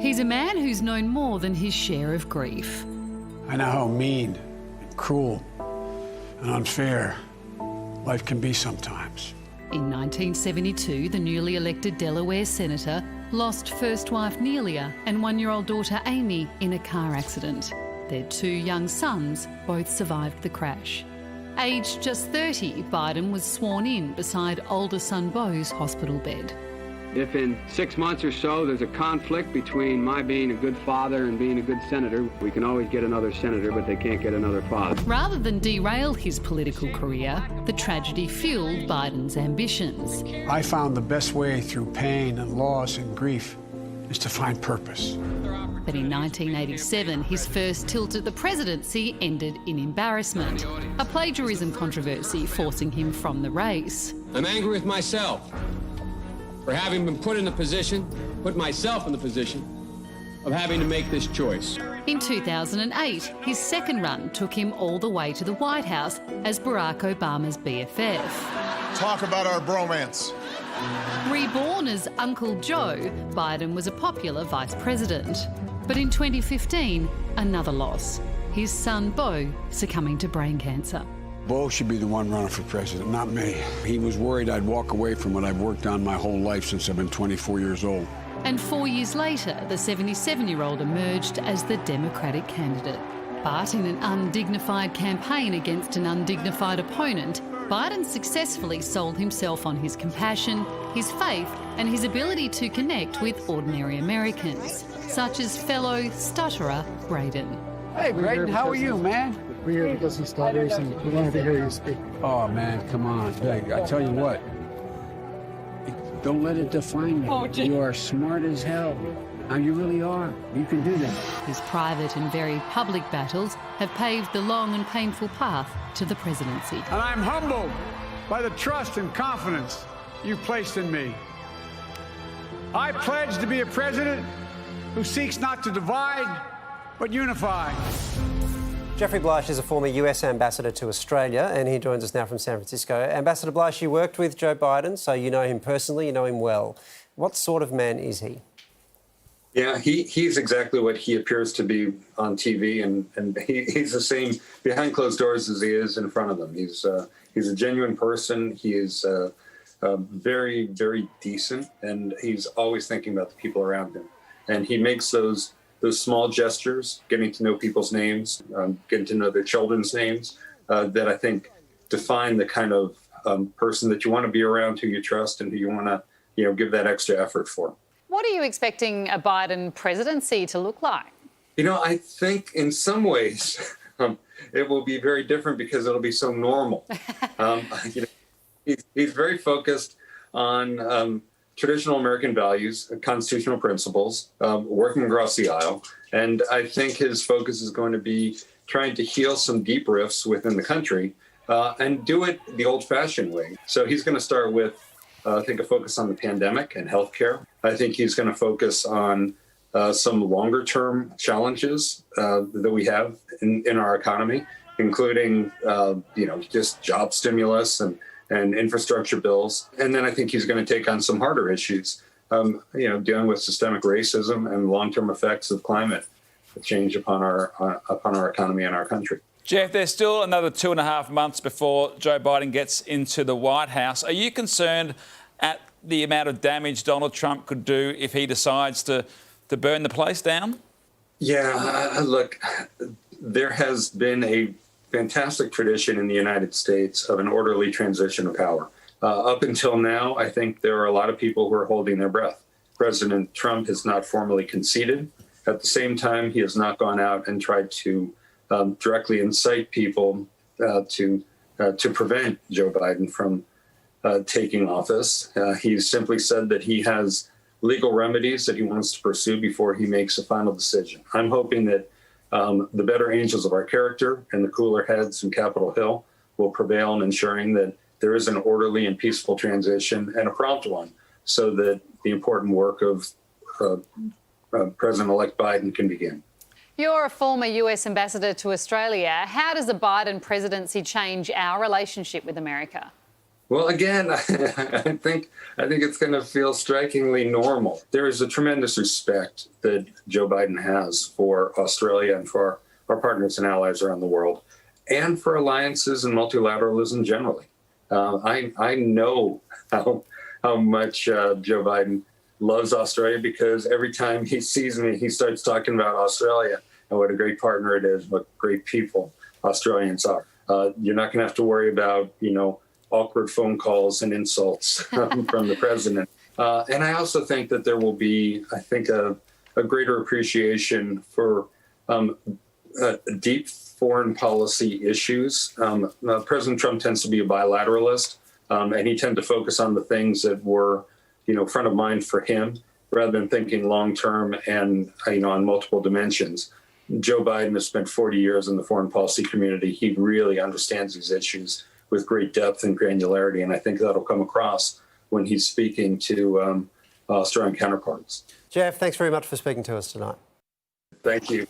He's a man who's known more than his share of grief. I know how mean, and cruel, and unfair life can be sometimes. In 1972, the newly elected Delaware senator lost first wife Nelia and one-year-old daughter Amy in a car accident. Their two young sons both survived the crash. Aged just 30, Biden was sworn in beside older son Beau's hospital bed. If in 6 months or so there's a conflict between my being a good father and being a good senator, we can always get another senator, but they can't get another father. Rather than derail his political career, the tragedy fueled Biden's ambitions. I found the best way through pain and loss and grief is to find purpose. But in 1987, his first tilt at the presidency ended in embarrassment, a plagiarism controversy forcing him from the race. I'm angry with myself for having been put myself in the position of having to make this choice. In 2008, his second run took him all the way to the White House as Barack Obama's BFF. Talk about our bromance. Reborn as Uncle Joe, Biden was a popular vice president. But in 2015, another loss. His son, Beau, succumbing to brain cancer. Beau should be the one running for president, not me. He was worried I'd walk away from what I've worked on my whole life since I've been 24 years old. And 4 years later, the 77-year-old emerged as the Democratic candidate. But in an undignified campaign against an undignified opponent, Biden successfully sold himself on his compassion, his faith, and his ability to connect with ordinary Americans, such as fellow stutterer Braden. Hey, Braden, how are you, man? We're here because he stutters and we wanted to hear you speak. Oh, man, come on. Beg, I tell you what, don't let it define you. You are smart as hell. Now, you really are. You can do that. His private and very public battles have paved the long and painful path to the presidency. And I'm humbled by the trust and confidence you've placed in me. I pledge to be a president who seeks not to divide, but unify. Jeffrey Bleish is a former US ambassador to Australia and he joins us now from San Francisco. Ambassador Bleish, you worked with Joe Biden, so you know him personally, you know him well. What sort of man is he? Yeah, he's exactly what he appears to be on TV, and he's the same behind closed doors as he is in front of them. He's a genuine person. He is very, very decent, and he's always thinking about the people around him. And he makes those small gestures, getting to know people's names, getting to know their children's names, that I think define the kind of person that you want to be around, who you trust, and who you want to, give that extra effort for. What are you expecting a Biden presidency to look like? I think in some ways it will be very different because it'll be so normal. He's very focused on traditional American values, constitutional principles, working across the aisle. And I think his focus is going to be trying to heal some deep rifts within the country and do it the old-fashioned way. So he's going to start with, I think, a focus on the pandemic and healthcare. I think he's going to focus on some longer-term challenges that we have in our economy, including, just job stimulus and infrastructure bills. And then I think he's going to take on some harder issues, dealing with systemic racism and long-term effects of climate change upon our economy and our country. Jeff, there's still another 2.5 months before Joe Biden gets into the White House. Are you concerned at the amount of damage Donald Trump could do if he decides to burn the place down? Yeah, look, there has been a fantastic tradition in the United States of an orderly transition of power. Up until now, I think there are a lot of people who are holding their breath. President Trump has not formally conceded. At the same time, he has not gone out and tried to directly incite people to prevent Joe Biden from taking office. He's simply said that he has legal remedies that he wants to pursue before he makes a final decision. I'm hoping that the better angels of our character and the cooler heads in Capitol Hill will prevail in ensuring that there is an orderly and peaceful transition, and a prompt one, so that the important work of President-elect Biden can begin. You're a former US ambassador to Australia. How does the Biden presidency change our relationship with America? Well, again, I think it's going to feel strikingly normal. There is a tremendous respect that Joe Biden has for Australia and for our partners and allies around the world, and for alliances and multilateralism generally. I know how much Joe Biden loves Australia, because every time he sees me, he starts talking about Australia and what a great partner it is, what great people Australians are. You're not going to have to worry about, awkward phone calls and insults from the president. And I also think that there will be, a greater appreciation for deep foreign policy issues. President Trump tends to be a bilateralist, and he tended to focus on the things that were, front of mind for him, rather than thinking long term and, on multiple dimensions. Joe Biden has spent 40 years in the foreign policy community. He really understands these issues with great depth and granularity, and I think that'll come across when he's speaking to Australian counterparts. Jeff, thanks very much for speaking to us tonight. Thank you.